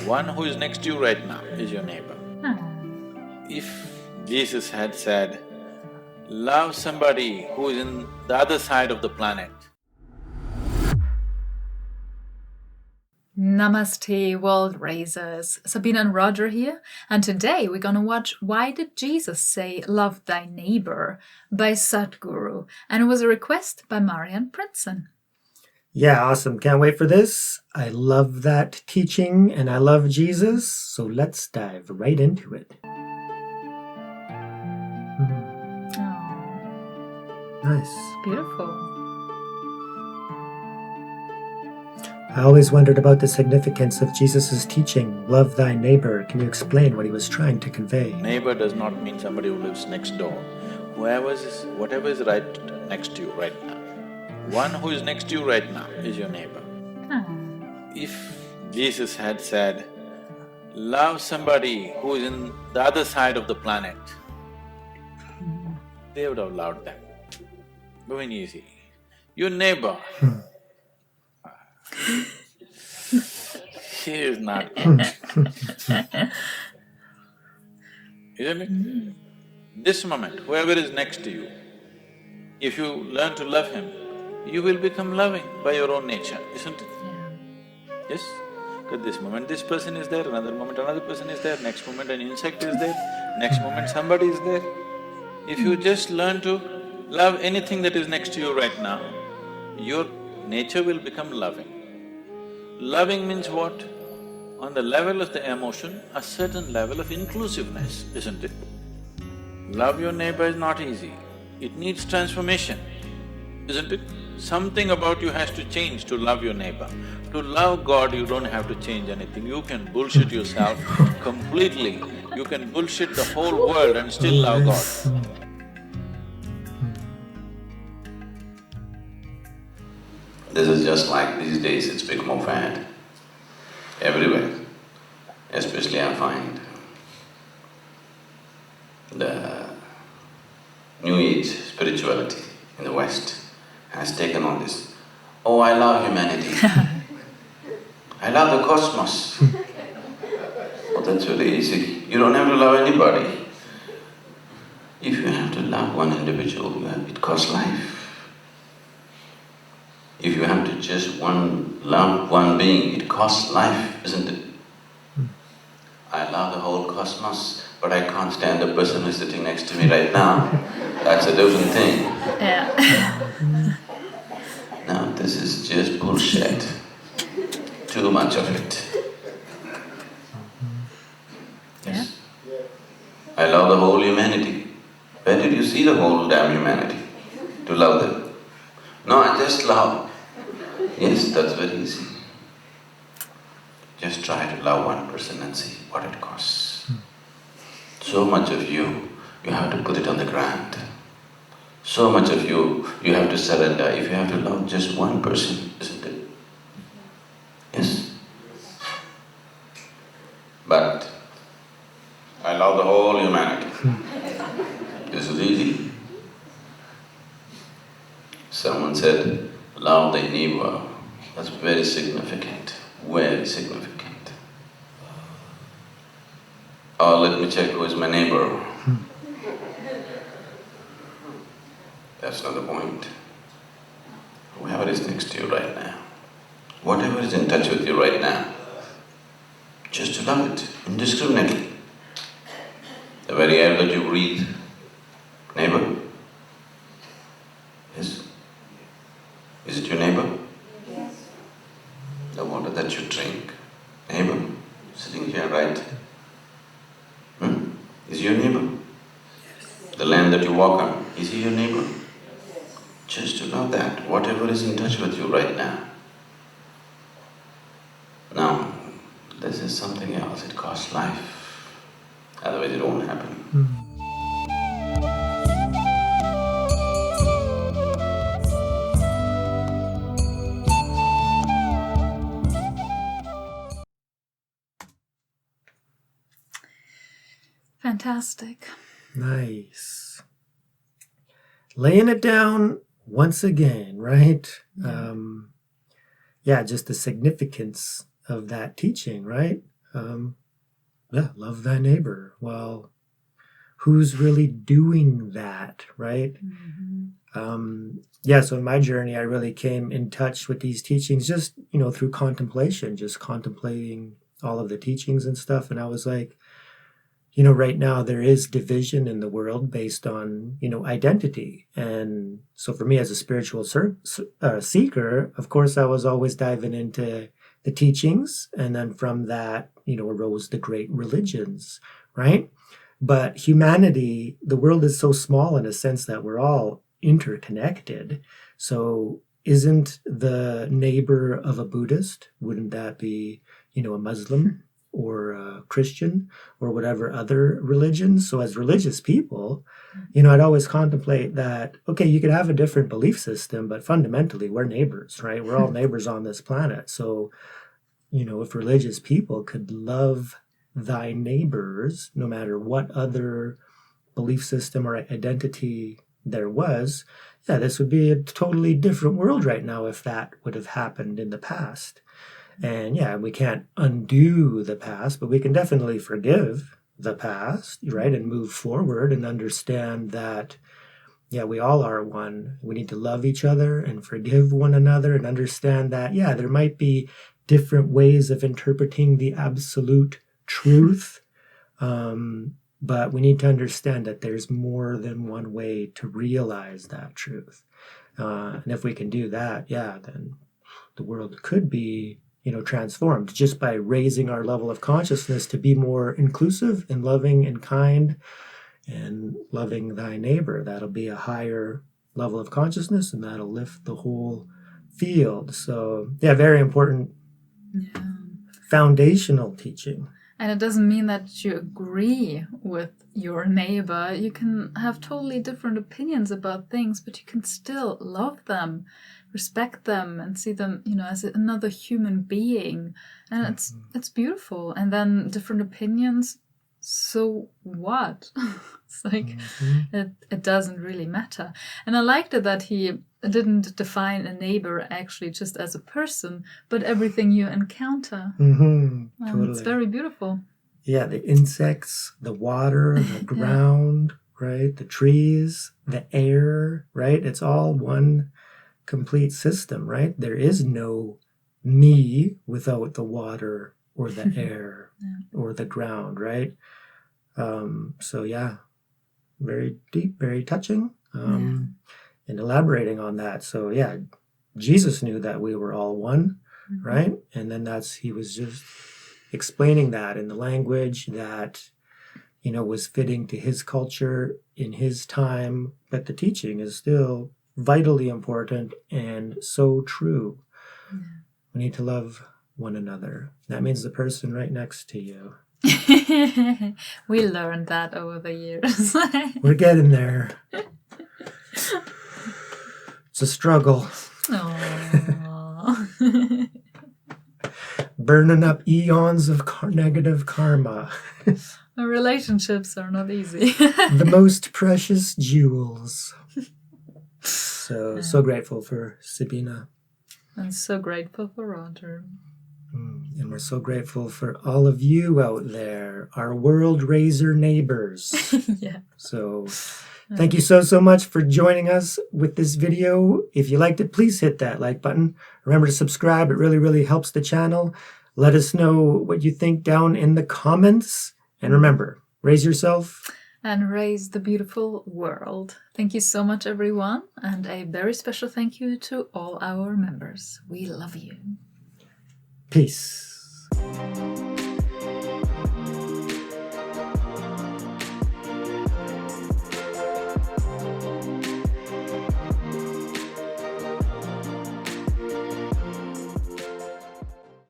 One who is next to you right now is your neighbor. If Jesus had said, love somebody who is in the other side of the planet, Namaste, world raisers. Sabine and Roger here, and today we're gonna watch Why Did Jesus Say Love Thy Neighbor by Sadhguru, and it was a request by Marian Princeton. Yeah, awesome. Can't wait for this. I love that teaching and I love Jesus, so let's dive right into it. Nice. Beautiful. I always wondered about the significance of Jesus' teaching, love thy neighbor. Can you explain what he was trying to convey? neighbor does not mean somebody who lives next door. Whatever is right next to you right now, one who is next to you right now is your neighbor. If Jesus had said, love somebody who is in the other side of the planet, they would have loved them. Going easy. Your neighbor, he is not good. Isn't it? This moment, whoever is next to you, if you learn to love him, you will become loving by your own nature, isn't it? Yes? Because this moment this person is there, another moment another person is there, next moment an insect is there, next moment somebody is there. If you just learn to love anything that is next to you right now, your nature will become loving. Loving means what? On the level of the emotion, a certain level of inclusiveness, isn't it? Love your neighbor is not easy, it needs transformation, isn't it? Something about you has to change to love your neighbor. To love God, you don't have to change anything, you can bullshit yourself completely. You can bullshit the whole world and still love God. This is just like these days, it's become a fad everywhere. Especially I find the New Age spirituality in the West has taken on this. Oh, I love humanity. I love the cosmos. Oh, that's very easy. You don't have to love anybody. If you have to love one individual, it costs life. If you have to just love one being, it costs life, isn't it? I love the whole cosmos, but I can't stand the person who's sitting next to me right now. That's a different thing. Yeah. Now, this is just bullshit. Too much of it. Yes. I love the whole humanity. Where did you see the whole damn humanity? To love them? No, I just love. Yes, that's very easy. Just try to love one person and see what it costs. So much of you have to put it on the ground. So much of you have to surrender if you have to love just one person, isn't it? Yes? But I love the whole humanity. This is easy. Someone said, love thy neighbor. That's very significant, very significant. Oh, let me check who is my neighbor. That's not the point. Whoever is next to you right now, whatever is in touch with you right now, just to love it indiscriminately. The very air that you breathe, neighbor? Yes? Is it your neighbor? Yes. The water that you drink, neighbor? Sitting here, right? Is he your neighbor? Yes. The land that you walk on, is he your neighbor? Yes. Just to know that, whatever is in touch with you right now. Now, this is something else, it costs life. Otherwise it won't happen. Fantastic. Nice. Laying it down once again, right? Yeah, just the significance of that teaching, right? love thy neighbor. Well, who's really doing that, right? So in my journey, I really came in touch with these teachings just, through contemplation, just contemplating all of the teachings and stuff. And I was like, right now there is division in the world based on, identity. And so for me as a spiritual seeker, of course, I was always diving into the teachings. And then from that, arose the great religions, right? But humanity, the world is so small in a sense that we're all interconnected. So isn't the neighbor of a Buddhist, wouldn't that be, a Muslim or a Christian or whatever other religions? So as religious people, I'd always contemplate that, okay, you could have a different belief system, but fundamentally we're neighbors, right? We're all neighbors on this planet. So, if religious people could love thy neighbors, no matter what other belief system or identity there was, this would be a totally different world right now if that would have happened in the past. And we can't undo the past, but we can definitely forgive the past, right? And move forward and understand that, we all are one. We need to love each other and forgive one another and understand that, there might be different ways of interpreting the absolute truth. But we need to understand that there's more than one way to realize that truth. And if we can do that, then the world could be, transformed just by raising our level of consciousness to be more inclusive and loving and kind and loving thy neighbor. That'll be a higher level of consciousness and that'll lift the whole field. So, very important foundational teaching. And it doesn't mean that you agree with your neighbor. You can have totally different opinions about things, but you can still love them, respect them, and see them, as another human being. And it's beautiful. And then different opinions, so what? It's like, it doesn't really matter. And I liked it that he didn't define a neighbor actually just as a person, but everything you encounter. Totally. It's very beautiful. Yeah, the insects, the water, the ground, right? The trees, the air, right? It's all one complete system, right? There is no me without the water or the air or the ground, right? Very deep, very touching. And elaborating on that. So Jesus knew that we were all one, right? And then he was just explaining that in the language that, was fitting to his culture in his time. But the teaching is still vitally important and so true. We need to love one another. That means the person right next to you. We learned that over the years. We're getting there. It's a struggle. Burning up eons of negative karma. Relationships are not easy. The most precious jewels. So grateful for Sabine. I'm so grateful for Roger. And we're so grateful for all of you out there, our world raiser neighbors. So thank you so much for joining us with this video. If you liked it, please hit that like button. Remember to subscribe. It really, really helps the channel. Let us know what you think down in the comments. And remember, raise yourself. And raise the beautiful world. Thank you so much, everyone. And a very special thank you to all our members. We love you. Peace.